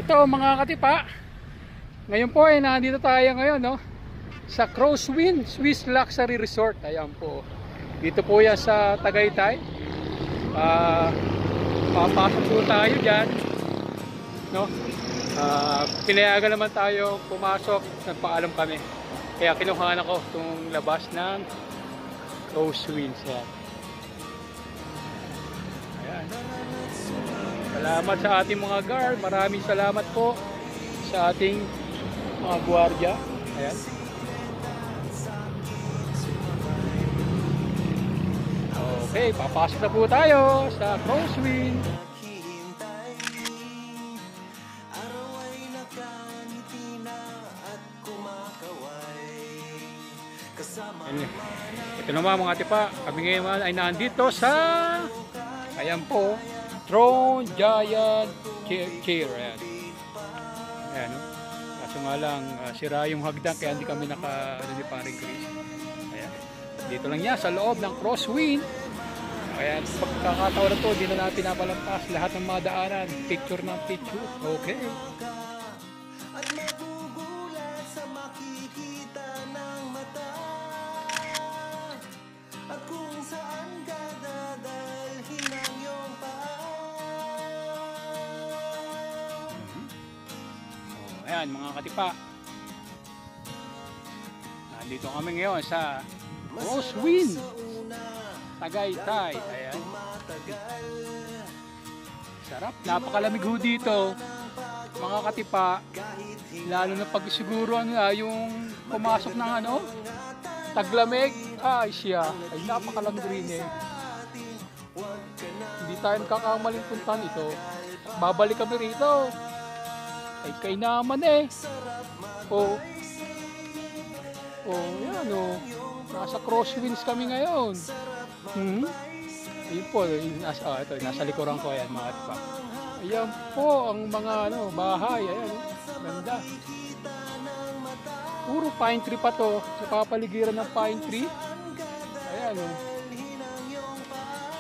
Ito mga katipa, ngayon po ay nandito tayo ngayon, no, sa Crosswind Swiss Luxury Resort. Ayan po, dito po yan sa Tagaytay. Papasok po tayo dyan, no. Pinayagan naman tayo pumasok, nagpaalam kami, kaya kinuhaan ako itong labas ng Crosswind. Ayan, salamat sa ating mga guard. Maraming salamat po sa ating mga gwardiya. Ayan. Okay, papasok na po tayo sa Crosswind. Ito naman mga tipa, kami ngayon ay nandito sa, ayan po, Throne Giant Chair. Ayan. Ayan, no? Kaso nga lang, sira yung hagdan kaya hindi kami ni paring Chris. Ayan. Dito lang yan sa loob ng Crosswind. Kaya pagkakataon na to, hindi na natin pinapalampas lahat ng mga daanan. Picture ng picture. Okay. At magugulat sa makikita ng mata. At kung saan ka dadalhin ang iyong paa. Ayan mga katipa, nandito kami ngayon sa Crosswind Tagaytay. Ayan. Sarap, napakalamig ho dito mga katipa, lalo na pag siguro yung pumasok ng taglamig. Ay siya, ay napakalamig rin eh. Hindi tayo nakakamaling puntahan ito. Babalik kami rito. Ay kay naman eh. Oh, yan oh. Nasa Crosswinds kami ngayon. Ayun po, ito, nasa likuran ko. Ayan mga katipa. Ayan po ang mga bahay. Ayan, ganda. Puro pine tree pa to. Sa papaligiran ng pine tree. Ayan oh.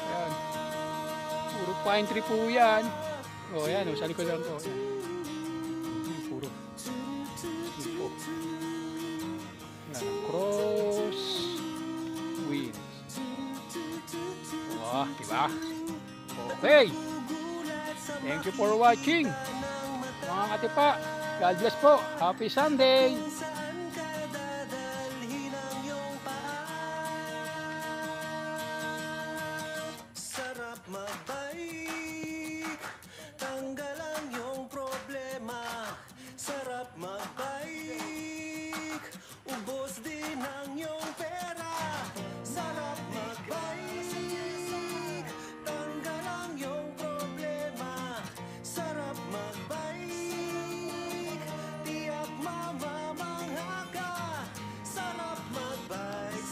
Ayan. Puro pine tree po yan. Oh, ayan oh, sa likuran ko. Ayan. Puro. Ayan po. Ayan, Crosswind. Oh, diba? Okay. Thank you for watching. Mga katipa, God bless po. Happy Sunday. Sarap magbike, tanggal ang iyong problema. Sarap magbike, ubos din ang iyong pera. Sarap magbike, tanggal ang iyong problema. Sarap magbike, tiyak mamamangha ka. Sarap magbike,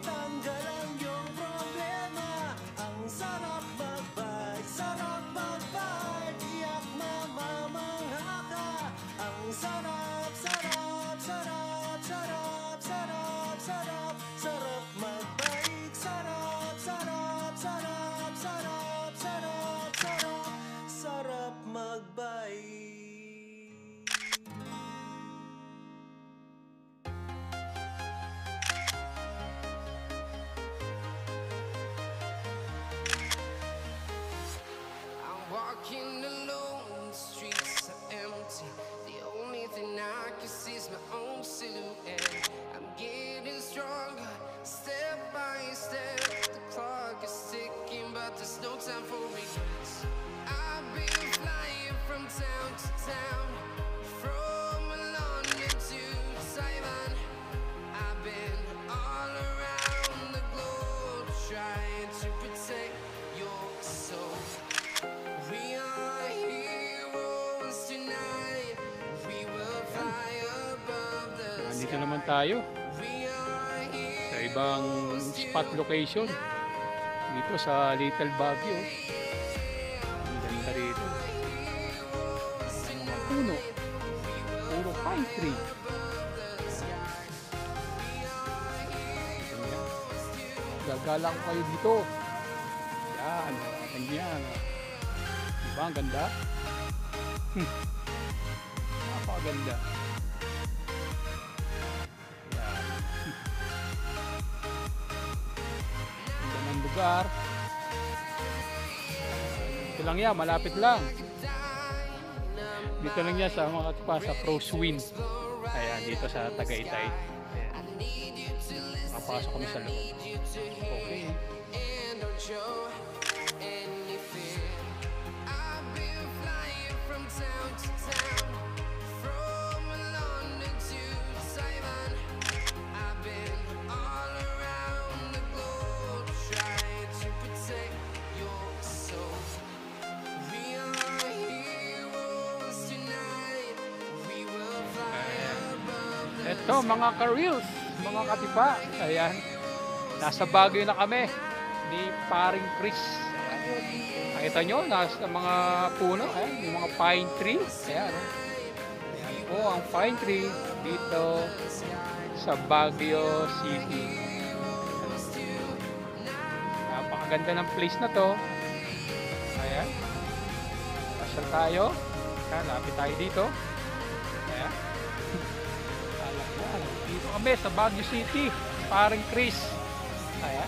tanggal ang iyong problema. Ang sarap magbike, tiyak mamamangha ka. Ang sarap, sarap, sarap, sarap, sarap, sarap, sarap magbike. Sarap, sarap, sarap, sarap, sarap, sarap, sarap magbike. I'm walking alone, the streets are empty. The only thing I can see is my own silhouette. I'm getting stronger, step by step. The clock is ticking, but there's no time for regrets. I've been flying from town to town, from London to Taiwan. I've been all around the globe, trying to protect your soul. We are heroes tonight. We will fly above the Nandito sky. naman tayo We are sa ibang spot location. Dito sa Little Baguio. Ang ganda rito. Mga puno. Puro pine tree. Gagalang kayo dito. Yan. Ganyan. Diba? Ang ganda. Napakaganda. Yan. Ganda ng lugar. Ito lang yan, malapit lang. Dito lang yan sa mga katipa, sa Crosswind. Ayan, dito sa Tagaytay. Ayan. Papasok kami sa loob. Okay. Ito mga ka-reels, mga katipa, ayan, nasa Baguio na kami ni paring Chris. Ayan. Nakita nyo, nasa mga puno, ayan, yung mga pine tree. Ayan, ayan po ang pine tree dito sa Baguio City. Napakaganda ng place na to. Ayan, pasal tayo, ayan, lapit tayo dito. Ayan. Dito kami sa Baguio City, paring Chris. Ayan.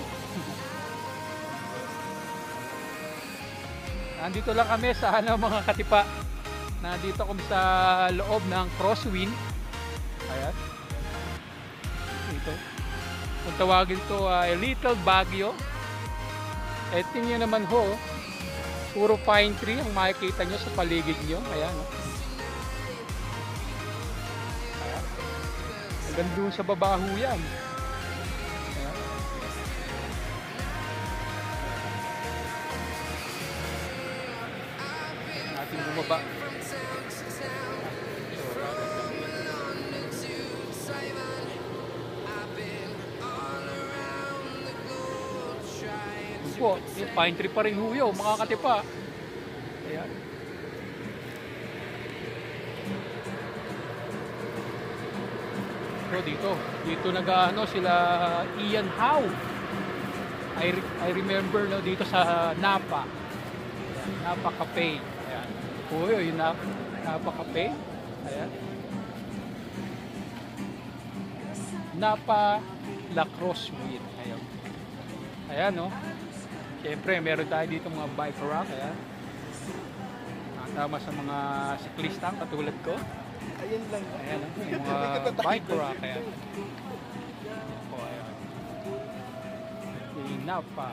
Nandito lang kami sa mga katipa. Nandito kami sa loob ng Crosswind. Ayan. Ito. Kung tawagin to Little Baguio. Ito nyo naman ho, puro pine tree ang makikita nyo sa paligid nyo. Ayan. Hanggang doon sa baba ho yan. Ayan. Ating bumaba. Po, yung pine tree pa rin ho yun, mga katipa. Ayan. So dito nag-ano sila Ian Howe. I remember no, dito sa Napa. Ayan, Napa Cafe. Ayan. Kuya, yung Napa Cafe. Ayan. Napa La Crosswind. Ayan. Ayan no. Siyempre meron tayo dito mga bike rack. Ayan. Tama sa mga siklista katulad ko. Ayun lang. Ayan, yung mga bike rack. Ayan. O, ayan. Yung Napa.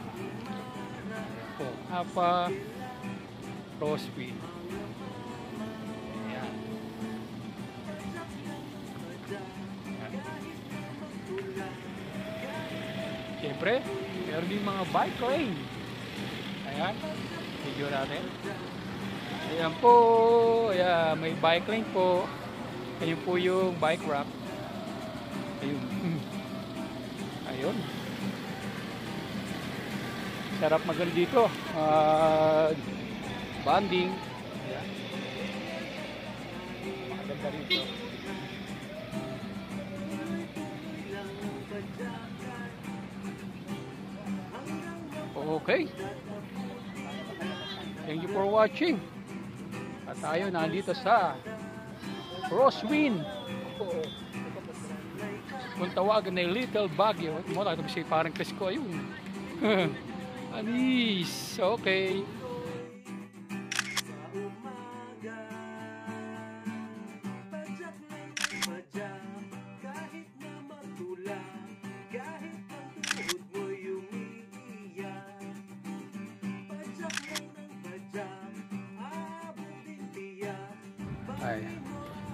O, Napa Crosswind. Ayan. Ayan. Siyempre, meron din mga bike lane. Ayan. Video natin. Ayan po. Ayan, may bike lane po. Ayun po yung bike rack. Ayun. Ayun. Sarap maganda dito. Banding. Ayan. Maganda rito. Okay. Thank you for watching. At tayo nandito sa Crosswind. Kung tawagan na Little Baguio. Mo nakita mo siya parang Chris ko. Ayun. Anis. Okay.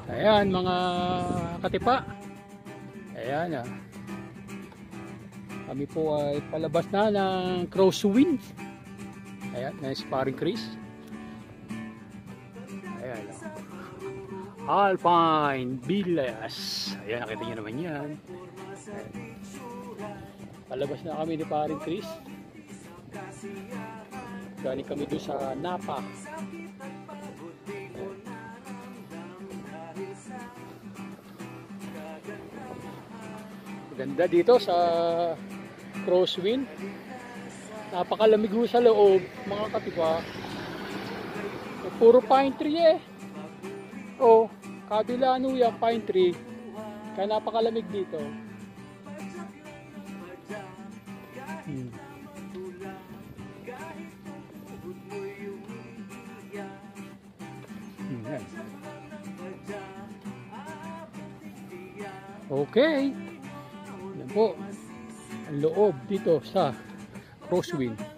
Ayan mga katipa. Ayan kami po ay palabas na ng Crosswind. Ayan, nice paring Chris. Ayan Alpine Villas. Ayan, nakita nyo naman yan. Ayan. Palabas na kami ni paring Chris. Galing kami doon sa Napa. Ganda dito sa Crosswind. Napakalamig sa loob, mga katipa. Puro pine tree Oh, kabila ano yung pine tree. Kaya napakalamig dito. Hmm. Yan. Okay. Yan po. Ang loob dito sa Crosswind.